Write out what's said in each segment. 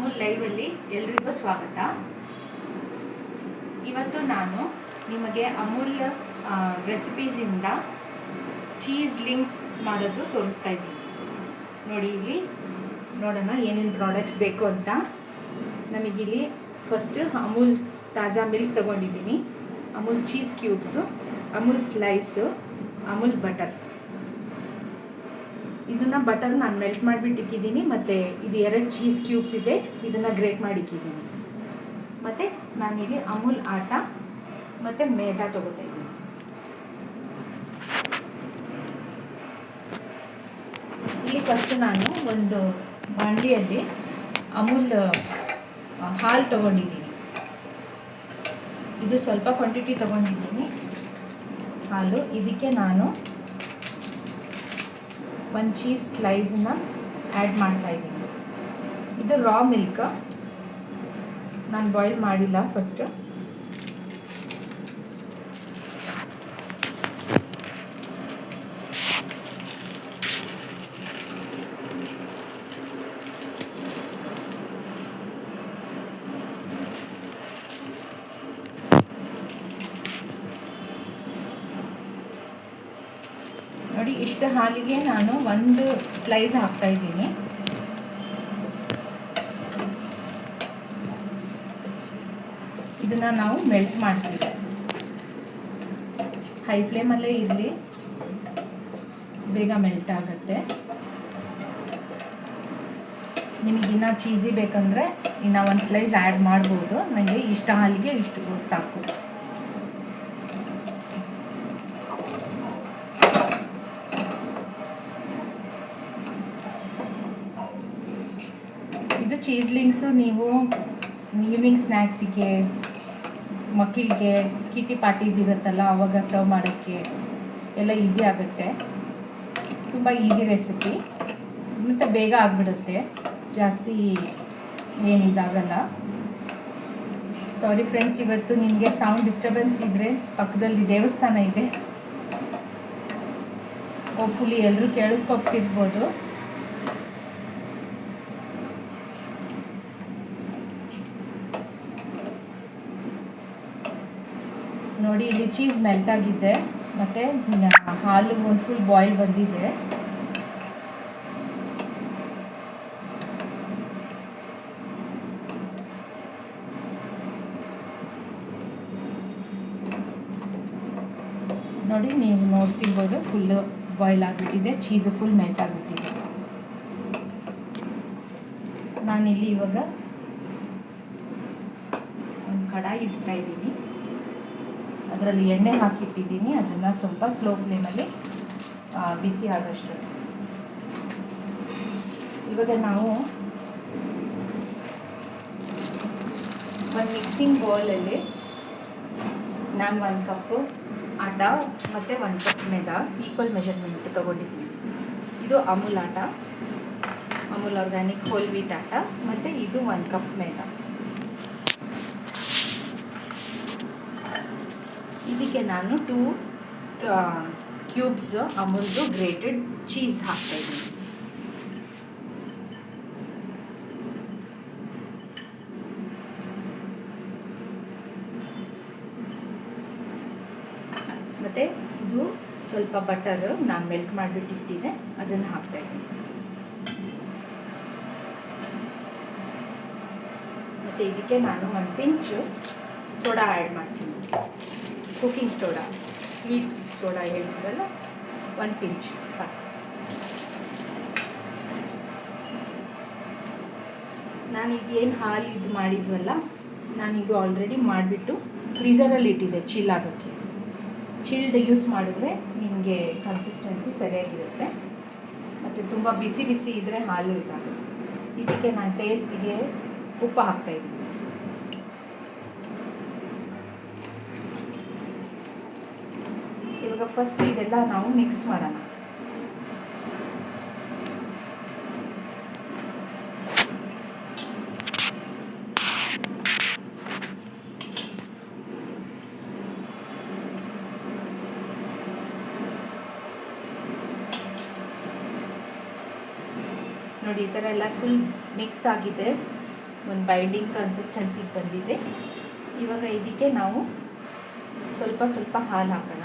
ಅಮೂಲ್ ಲೈವಲ್ಲಿ ಎಲ್ರಿಗೂ ಸ್ವಾಗತ. ಇವತ್ತು ನಾನು ನಿಮಗೆ ಅಮೂಲ್ ರೆಸಿಪೀಸಿಂದ ಚೀಸ್ ಲಿಂಕ್ಸ್ ಮಾಡೋದು ತೋರಿಸ್ತಾ ಇದ್ದೀನಿ. ನೋಡಿ, ಇಲ್ಲಿ ನೋಡೋಣ ಏನೇನು ಪ್ರಾಡಕ್ಟ್ಸ್ ಬೇಕು ಅಂತ. ನಮಗಿಲ್ಲಿ ಫಸ್ಟ್ ಅಮೂಲ್ ತಾಜಾ ಮಿಲ್ಕ್ ತೊಗೊಂಡಿದ್ದೀನಿ, Amul cheese cubes, Amul slice, Amul butter. ಇದನ್ನು ಬಟರ್ ನಾನು ಮೆಲ್ಟ್ ಮಾಡಿಬಿಟ್ಟು ಇಕ್ಕಿದ್ದೀನಿ, ಮತ್ತು ಇದು 2 ಚೀಸ್ ಕ್ಯೂಬ್ಸ್ ಇದೆ, ಇದನ್ನು ಗ್ರೇಟ್ ಮಾಡಿ ಇಕ್ಕಿದ್ದೀನಿ. ಮತ್ತು ನಾನಿಲ್ಲಿ ಅಮೂಲ್ ಆಟ ಮತ್ತು ಮೇದಾ ತೊಗೋತಾ ಇದ್ದೀನಿ. ಇಲ್ಲಿ ಫಸ್ಟ್ ನಾನು ಒಂದು ಬಾಣಲಿಯಲ್ಲಿ ಅಮೂಲ್ ಹಾಲು ತೊಗೊಂಡಿದ್ದೀನಿ. ಇದು ಸ್ವಲ್ಪ ಕ್ವಾಂಟಿಟಿ ತೊಗೊಂಡಿದ್ದೀನಿ ಹಾಲು. ಇದಕ್ಕೆ ನಾನು 1 ಚೀಸ್ ಸ್ಲೈಸನ್ನ ಆ್ಯಡ್ ಮಾಡ್ತಾಯಿದ್ದೀನಿ. ಇದು ರಾ ಮಿಲ್ಕ್, ನಾನು ಬಾಯ್ಲ್ ಮಾಡಿಲ್ಲ. ಫಸ್ಟು ನೋಡಿ, ಇಷ್ಟು ಹಾಲಿಗೆ ನಾನು 1 ಸ್ಲೈಸ್ ಹಾಕ್ತಾ ಇದ್ದೀನಿ. ಇದನ್ನು ನಾವು ಮೆಲ್ಟ್ ಮಾಡ್ತೀವಿ. ಹೈ ಫ್ಲೇಮಲ್ಲೇ ಇರಲಿ, ಬೇಗ ಮೆಲ್ಟ್ ಆಗುತ್ತೆ. ನಿಮಗಿನ್ನ ಚೀಸಿ ಬೇಕಂದರೆ ಇನ್ನು 1 ಸ್ಲೈಸ್ ಆ್ಯಡ್ ಮಾಡ್ಬೋದು. ನನಗೆ ಇಷ್ಟು ಹಾಲಿಗೆ ಇಷ್ಟು ಸಾಕು. ಇದು ಚೀಸ್ ಲಿಂಕ್ಸು ನೀವು ಈವ್ನಿಂಗ್ ಸ್ನ್ಯಾಕ್ಸಿಗೆ, ಮಕ್ಕಳಿಗೆ ಕಿಟಿ ಪಾರ್ಟೀಸ್ ಇರುತ್ತಲ್ಲ, ಆವಾಗ ಸರ್ವ್ ಮಾಡೋಕ್ಕೆ ಎಲ್ಲ ಈಸಿ ಆಗುತ್ತೆ. ತುಂಬ ಈಸಿ ರೆಸಿಪಿ ಮತ್ತು ಬೇಗ ಆಗಿಬಿಡುತ್ತೆ, ಜಾಸ್ತಿ ಏನಿದಾಗಲ್ಲ. ಸಾರಿ ಫ್ರೆಂಡ್ಸ್, ಇವತ್ತು ನಿಮಗೆ ಸೌಂಡ್ ಡಿಸ್ಟರ್ಬೆನ್ಸ್ ಇದ್ದರೆ ಪಕ್ಕದಲ್ಲಿ ದೇವಸ್ಥಾನ ಇದೆ, ಹೋಪ್ಫುಲಿ ಎಲ್ಲರೂ ಕೇಳಿಸ್ಕೊತಿರ್ಬೋದು. ನೋಡಿ, ಇಲ್ಲಿ ಚೀಸ್ ಮೆಲ್ಟ್ ಆಗಿದೆ ಮತ್ತು ಹಾಲು ಒಂದು ಫುಲ್ ಬಾಯ್ಲ್ ಬಂದಿದೆ. ನೋಡಿ, ನೀವು ನೋಡ್ತಿರ್ಬೋದು, ಫುಲ್ಲು ಬಾಯ್ಲ್ ಆಗಿಬಿಟ್ಟಿದೆ, ಚೀಸು ಫುಲ್ ಮೆಲ್ಟ್ ಆಗಿಬಿಟ್ಟಿದೆ. ನಾನಿಲ್ಲಿ ಇವಾಗ ಒಂದು ಕಡಾಯಿ ಇಡ್ತಾ ಇದ್ದೀನಿ. ಅದರಲ್ಲಿ ಎಣ್ಣೆ ಹಾಕಿಟ್ಟಿದ್ದೀನಿ. ಅದನ್ನು ಸ್ವಲ್ಪ ಸ್ಲೋ ಫ್ಲೇಮಲ್ಲಿ ಬಿಸಿ ಆಗೋಷ್ಟು. ಇವಾಗ ನಾವು ಒಂದು ಮಿಕ್ಸಿಂಗ್ ಬೌಲಲ್ಲಿ ನಾನು 1 ಕಪ್ಪು ಆಟ ಮತ್ತು 1 ಕಪ್ ಮೇದಾ ಈಕ್ವಲ್ ಮೆಷರ್ಮೆಂಟ್ ತೊಗೊಂಡಿದ್ದೀನಿ. ಇದು ಅಮೂಲ್ ಆಟ, ಅಮೂಲ್ ಆರ್ಗ್ಯಾನಿಕ್ ಹೋಲ್ ವೀಟ್ ಆಟ, ಮತ್ತು ಇದು 1 ಕಪ್ ಮೇದಾ. ಇದಕ್ಕೆ ನಾನು 2 ಕ್ಯೂಬ್ಸ್ ಅಮೂಲ್ದು ಗ್ರೇಟೆಡ್ ಚೀಸ್ ಹಾಕ್ತಾಯಿದ್ದೀನಿ. ಮತ್ತು ಇದು ಸ್ವಲ್ಪ ಬಟರ್ ನಾನು ಮೆಲ್ಟ್ ಮಾಡಿಬಿಟ್ಟು ಇಟ್ಟಿದ್ದೆ, ಅದನ್ನು ಹಾಕ್ತಾಯಿದ್ದೀನಿ. ಮತ್ತು ಇದಕ್ಕೆ ನಾನು 1 ಪಿಂಚು ಸೋಡಾ ಆ್ಯಡ್ ಮಾಡ್ತೀನಿ. ಕುಕಿಂಗ್ ಸೋಡಾ, ಸ್ವೀಟ್ ಸೋಡಾ ಹೇಳ್ತೀರಲ್ಲ, 1 ಪಿಂಚ್ ಸಾಕು. ನಾನೀಗ ಏನು ಹಾಲು ಇದು ಮಾಡಿದ್ವಲ್ಲ, ನಾನಿದು ಆಲ್ರೆಡಿ ಮಾಡಿಬಿಟ್ಟು ಫ್ರೀಝರಲ್ಲಿ ಇಟ್ಟಿದ್ದೆ ಚಿಲ್ ಆಗೋಕ್ಕೆ. ಚಿಲ್ಡ್ ಯೂಸ್ ಮಾಡಿದ್ರೆ ನಿಮಗೆ ಕನ್ಸಿಸ್ಟೆನ್ಸಿ ಸರಿಯಾಗಿರುತ್ತೆ, ಮತ್ತು ತುಂಬ ಬಿಸಿ ಬಿಸಿ ಇದ್ದರೆ ಹಾಲು ಇದಾಗುತ್ತೆ. ಇದಕ್ಕೆ ನಾನು ಟೇಸ್ಟಿಗೆ ಉಪ್ಪು ಹಾಕ್ತಾಯಿದ್ದೀನಿ. ಇವಾಗ ಫಸ್ಟ್ ಇದೆಲ್ಲ ನಾವು ಮಿಕ್ಸ್ ಮಾಡೋಣ. ನೋಡಿ ಈ ಥರ ಎಲ್ಲ ಫುಲ್ ಮಿಕ್ಸ್ ಆಗಿದೆ. ಒಂದು ಬೈಂಡಿಂಗ್ ಕನ್ಸಿಸ್ಟೆನ್ಸಿಗೆ ಬಂದಿದೆ. ಇವಾಗ ಇದಕ್ಕೆ ನಾವು ಸ್ವಲ್ಪ ಸ್ವಲ್ಪ ಹಾಲು ಹಾಕೋಣ.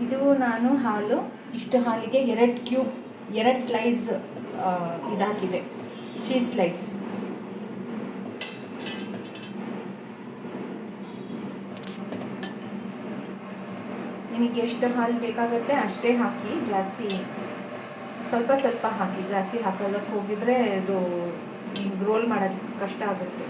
ಇದು ನಾನು ಹಾಲು ಇಷ್ಟು ಹಾಲಿಗೆ 2 ಸ್ಲೈಸ್ ಇದಾಕಿದೆ, ಚೀಸ್ ಸ್ಲೈಸ್. ನಿಮಗೆ ಎಷ್ಟು ಹಾಲು ಬೇಕಾಗುತ್ತೆ ಅಷ್ಟೇ ಹಾಕಿ, ಜಾಸ್ತಿ ಸ್ವಲ್ಪ ಸ್ವಲ್ಪ ಹಾಕಿ, ಜಾಸ್ತಿ ಹಾಕೋದಕ್ಕೆ ಹೋಗಿದ್ರೆ ಇದು ರೋಲ್ ಮಾಡೋದು ಕಷ್ಟ ಆಗುತ್ತೆ.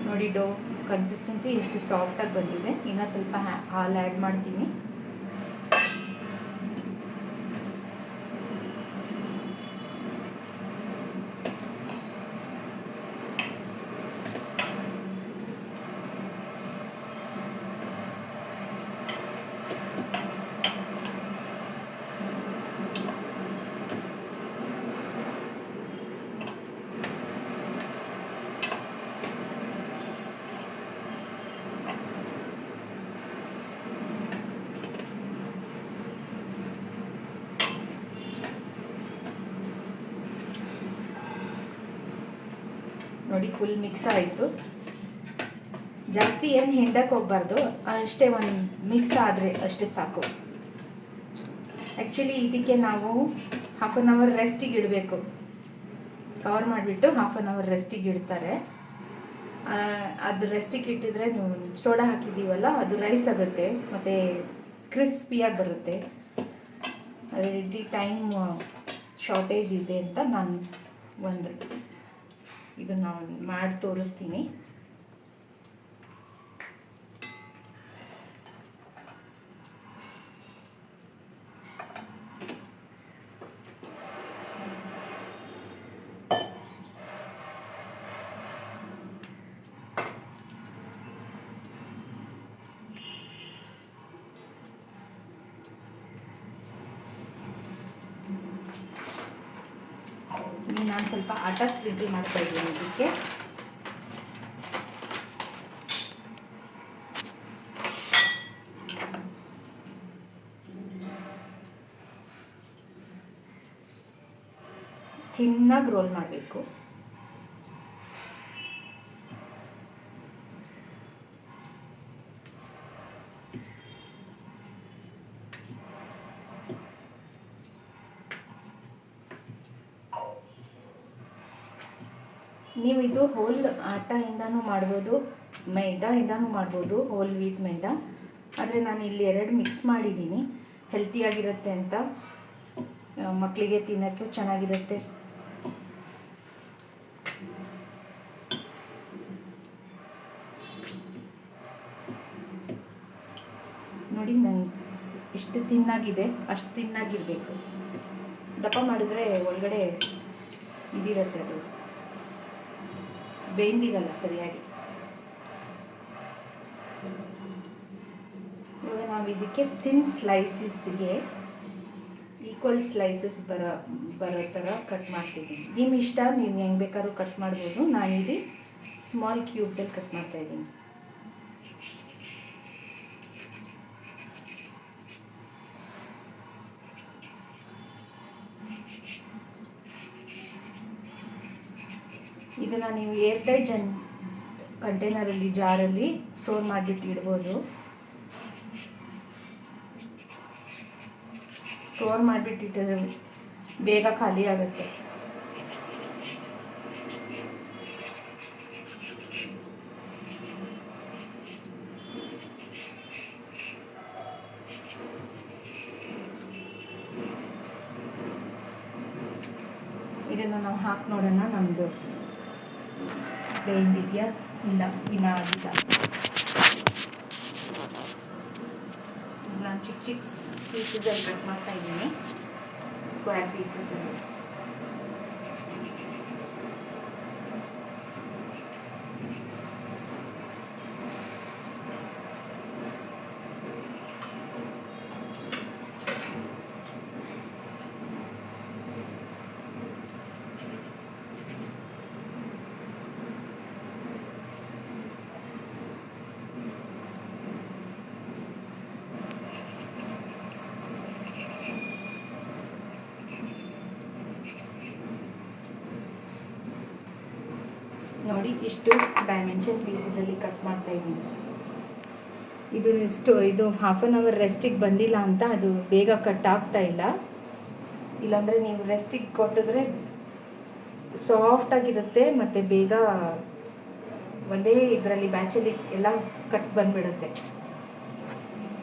ನೋಡಿ ಡೋ ಕನ್ಸಿಸ್ಟೆನ್ಸಿ ಎಷ್ಟು ಸಾಫ್ಟಾಗಿ ಬಂದಿದೆ. ಇನ್ನು ಸ್ವಲ್ಪ ಹಾಲು ಆ್ಯಡ್ ಮಾಡ್ತೀನಿ. ನೋಡಿ ಫುಲ್ ಮಿಕ್ಸ್ ಆಯಿತು. ಜಾಸ್ತಿ ಏನು ಹಿಂಡಕ್ಕೆ ಹೋಗಬಾರ್ದು, ಅಷ್ಟೇ ಒಂದು ಮಿಕ್ಸ್ ಆದರೆ ಅಷ್ಟೇ ಸಾಕು. ಆ್ಯಕ್ಚುಲಿ ಇದಕ್ಕೆ ನಾವು 1/2 ಅವರ್ ರೆಸ್ಟಿಗೆ ಇಡಬೇಕು. ಕವರ್ ಮಾಡಿಬಿಟ್ಟು 1/2 ಅವರ್ ರೆಸ್ಟಿಗೆ ಇಡ್ತಾರೆ. ಅದು ರೆಸ್ಟಿಗೆ ಇಟ್ಟಿದ್ರೆ ನೀವು ಸೋಡಾ ಹಾಕಿದ್ದೀವಲ್ಲ, ಅದು ರೈಸ್ ಆಗುತ್ತೆ ಮತ್ತು ಕ್ರಿಸ್ಪಿಯಾಗಿ ಬರುತ್ತೆ. ಅದೇ ಟೈಮ್ ಶಾರ್ಟೇಜ್ ಇದೆ ಅಂತ ನಾನು ಇದನ್ನು ಮಾಡಿ ತೋರಿಸ್ತೀನಿ. ನಾನು ಸ್ವಲ್ಪ ಆಟ ಸ್ಪ್ಲಿಂಟರ್ ಮಾಡ್ತಾ ಇದ್ದೀನಿ. ಇದಕ್ಕೆ ಥಿನ್ನಾಗಿ ರೋಲ್ ಮಾಡಬೇಕು. ನೀವು ಇದು ಹೋಲ್ ಆಟದಿಂದನೂ ಮಾಡ್ಬೋದು, ಮೈದಾಯಿಂದನೂ ಮಾಡ್ಬೋದು, ಹೋಲ್ ವೀಟ್ ಮೈದಾ. ಆದರೆ ನಾನು ಇಲ್ಲಿ 2 ಮಿಕ್ಸ್ ಮಾಡಿದ್ದೀನಿ, ಹೆಲ್ತಿಯಾಗಿರುತ್ತೆ ಅಂತ, ಮಕ್ಕಳಿಗೆ ತಿನ್ನೋಕ್ಕೆ ಚೆನ್ನಾಗಿರುತ್ತೆ. ನೋಡಿ ನಂಗೆ ಎಷ್ಟು ತಿನ್ನಾಗಿದೆ, ಅಷ್ಟು ತಿನ್ನಾಗಿರಬೇಕು. ದಪ್ಪ ಮಾಡಿದ್ರೆ ಒಳಗಡೆ ಇದಿರುತ್ತೆ, ಅದು ಬೇಯ್ದಿರಲ್ಲ ಸರಿಯಾಗಿ. ಇವಾಗ ನಾವು ಇದಕ್ಕೆ ಥಿನ್ ಸ್ಲೈಸಸ್ಗೆ ಈಕ್ವಲ್ ಸ್ಲೈಸಸ್ ಬರೋ ಥರ ಕಟ್ ಮಾಡ್ತಿದ್ದೀನಿ. ನಿಮ್ಮ ಇಷ್ಟ, ನೀವು ಹೆಂಗೆ ಬೇಕಾದ್ರೂ ಕಟ್ ಮಾಡ್ಬೋದು. ನಾನಿಲ್ಲಿ ಸ್ಮಾಲ್ ಕ್ಯೂಬ್ಸಲ್ಲಿ ಕಟ್ ಮಾಡ್ತಾಯಿದ್ದೀನಿ. ಇದನ್ನು ನೀವು ಏರ್ಟೈಟ್ ಕಂಟೈನರಲ್ಲಿ, ಜಾರಲ್ಲಿ ಸ್ಟೋರ್ ಮಾಡಿಬಿಟ್ಟು ಇಡ್ಬೋದು. ಸ್ಟೋರ್ ಮಾಡಿಬಿಟ್ಟು ಇಟ್ಟಿದ್ರೆ ಬೇಗ ಖಾಲಿ ಆಗುತ್ತೆ. ಇದನ್ನು ನಾವು ಹಾಕಿ ನೋಡೋಣ, ನಮ್ಮದು ಬೇಯ್ದಿದೆಯಾ ಇಲ್ಲ ಇನ್ನೂ ಆಗಿಲ್ಲ. ನಾನು ಚಿಕ್ಕ ಚಿಕ್ಕ ಪೀಸಸಲ್ಲಿ ಕಟ್ ಮಾಡ್ತಾ ಇದ್ದೀನಿ, ಸ್ಕ್ವೇರ್ ಪೀಸಸಲ್ಲಿ. ನೋಡಿ ಇಷ್ಟು ಡೈಮೆನ್ಷನ್ ಪೀಸಸಲ್ಲಿ ಕಟ್ ಮಾಡ್ತಾ ಇದ್ದೀನಿ. ಇದು ಹಾಫ್ ಆನ್ ಅವರ್ ರೆಸ್ಟಿಗೆ ಬಂದಿಲ್ಲ ಅಂತ ಅದು ಬೇಗ ಕಟ್ ಆಗ್ತಾ ಇಲ್ಲ. ಇಲ್ಲಾಂದರೆ ನೀವು ರೆಸ್ಟಿಗೆ ಕೊಟ್ಟಿದ್ರೆ ಸಾಫ್ಟಾಗಿರುತ್ತೆ ಮತ್ತು ಬೇಗ ಒಂದೇ ಇದರಲ್ಲಿ ಬ್ಯಾಚಲ್ಲಿ ಎಲ್ಲ ಕಟ್ ಬಂದುಬಿಡುತ್ತೆ.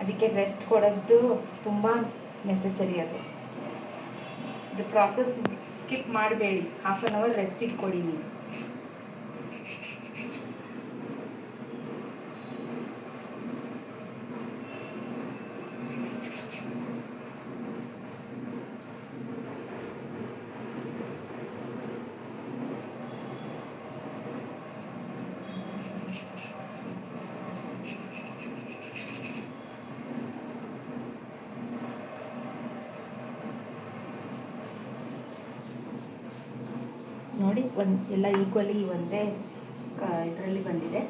ಅದಕ್ಕೆ ರೆಸ್ಟ್ ಕೊಡೋದು ತುಂಬ ನೆಸೆಸರಿ. ಇದು ಪ್ರಾಸೆಸ್ ಸ್ಕಿಪ್ ಮಾಡಬೇಡಿ. ಹಾಫ್ ಆನ್ ಅವರ್ ರೆಸ್ಟಿಗೆ ಕೊಡಿ ನೀವು. ನೋಡಿ ಎಲ್ಲ ಈಕ್ವಲಿ ಒಂದೇ ಇದರಲ್ಲಿ ಬಂದಿದೆ.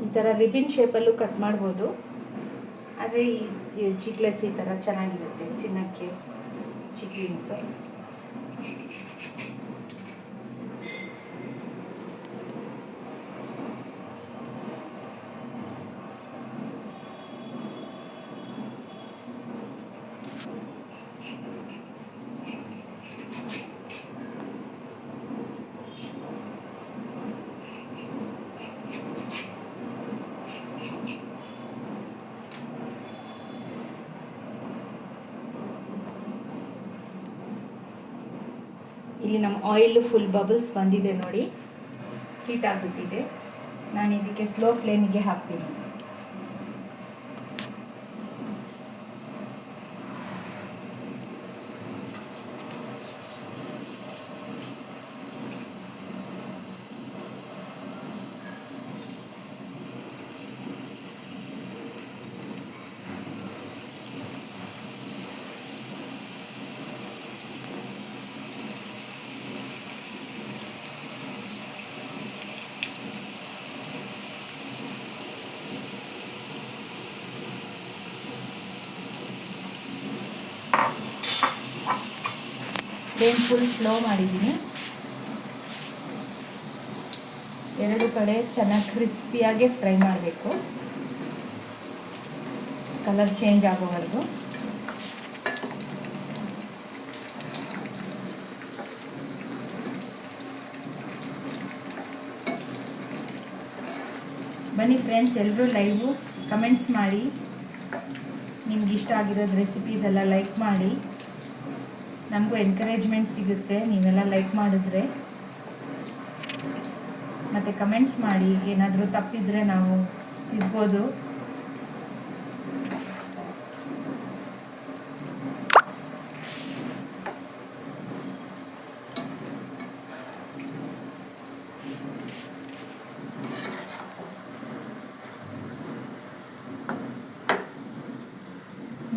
ಈ ಥರ ರಿಬಿನ್ ಶೇಪಲ್ಲೂ ಕಟ್ ಮಾಡ್ಬೋದು. ಆದರೆ ಈ ಚಿಕ್ಲೆಟ್ಸ್ ಈ ಥರ ಚೆನ್ನಾಗಿರುತ್ತೆ ಚಿನ್ನಕ್ಕೆ ಚಿಕ್ಲಿಂಗ್ಸ್. ಇಲ್ಲಿ ನಮ್ಮ ಆಯಿಲ್ ಫುಲ್ ಬಬಲ್ಸ್ ಬಂದಿದೆ ನೋಡಿ, ಹೀಟ್ ಆಗಿಬಿಟ್ಟಿದೆ. ನಾನು ಇದಕ್ಕೆ ಸ್ಲೋ ಫ್ಲೇಮಿಗೆ ಹಾಕ್ತೀನಿ. ಫ್ಲೇಮ್ ಫುಲ್ ಸ್ಲೋ ಮಾಡಿದ್ದೀನಿ. ಎರಡು ಕಡೆ ಚೆನ್ನಾಗಿ ಕ್ರಿಸ್ಪಿಯಾಗಿ ಫ್ರೈ ಮಾಡಬೇಕು, ಕಲರ್ ಚೇಂಜ್ ಆಗೋವರೆಗೂ. ಬನ್ನಿ ಫ್ರೆಂಡ್ಸ್, ಎಲ್ಲರೂ ಲೈವು ಕಮೆಂಟ್ಸ್ ಮಾಡಿ. ನಿಮ್ಗೆ ಇಷ್ಟ ಆಗಿರೋದು ರೆಸಿಪೀಸ್ ಎಲ್ಲ ಲೈಕ್ ಮಾಡಿ. ನಮಗೂ ಎನ್ಕರೇಜ್ಮೆಂಟ್ ಸಿಗುತ್ತೆ ನೀವೆಲ್ಲ ಲೈಕ್ ಮಾಡಿದ್ರೆ. ಮತ್ತು ಕಮೆಂಟ್ಸ್ ಮಾಡಿ, ಏನಾದರೂ ತಪ್ಪಿದರೆ ನಾವು ತಿದ್ಬೋದು.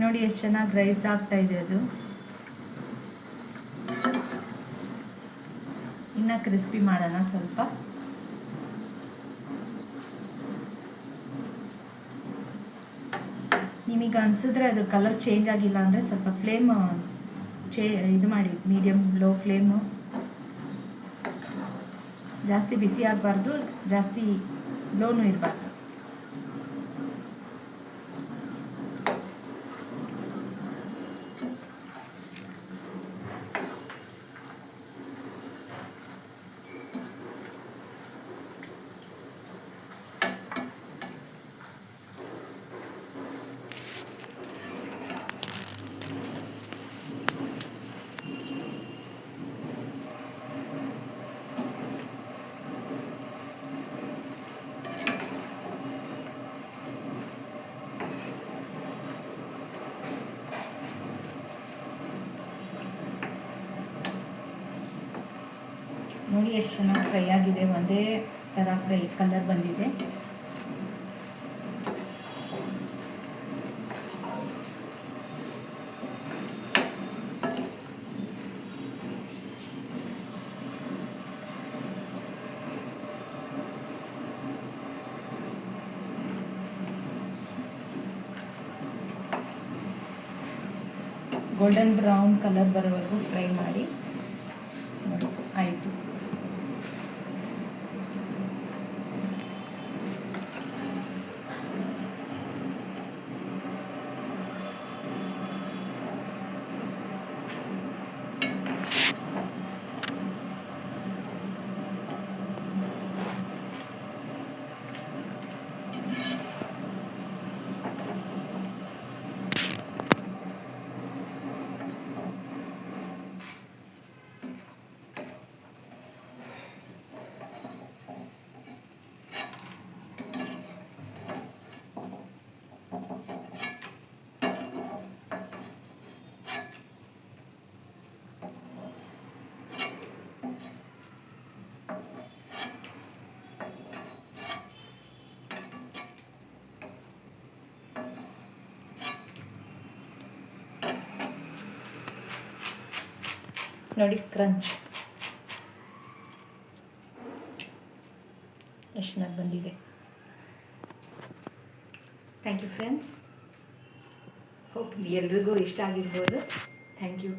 ನೋಡಿ ಎಷ್ಟು ಚೆನ್ನಾಗಿ ರೈಸ್ ಆಗ್ತಾ ಇದೆ. ಅದು ಇನ್ನು ಕ್ರಿಸ್ಪಿ ಮಾಡೋಣ ಸ್ವಲ್ಪ. ನಿಮಗೆ ಅನಿಸಿದ್ರೆ ಅದು ಕಲರ್ ಚೇಂಜ್ ಆಗಿಲ್ಲ ಅಂದರೆ ಸ್ವಲ್ಪ ಫ್ಲೇಮ್ ಇದು ಮಾಡಿ, ಮೀಡಿಯಮ್ ಲೋ ಫ್ಲೇಮು. ಜಾಸ್ತಿ ಬಿಸಿ ಆಗಬಾರ್ದು, ಜಾಸ್ತಿ ಲೋನು ಇರಬಾರ್ದು. ನೋಡಿ ಎಷ್ಟು ಚೆನ್ನಾಗಿ ಫ್ರೈ ಆಗಿದೆ, ಒಂದೇ ಥರ ಫ್ರೈ ಕಲರ್ ಬಂದಿದೆ. ಗೋಲ್ಡನ್ ಬ್ರೌನ್ ಕಲರ್ ಬರೋವರೆಗೂ ಫ್ರೈ ಮಾಡಿ. ನೋಡಿ ಆಯಿತು. ನೋಡಿ ಕ್ರಂಚ್ ಎಷ್ಟು ಚೆನ್ನಾಗಿ ಬಂದಿದೆ. Thank you friends. ಹೋಪ್ ಎಲ್ರಿಗೂ ಇಷ್ಟ ಆಗಿರ್ಬೋದು. Thank you.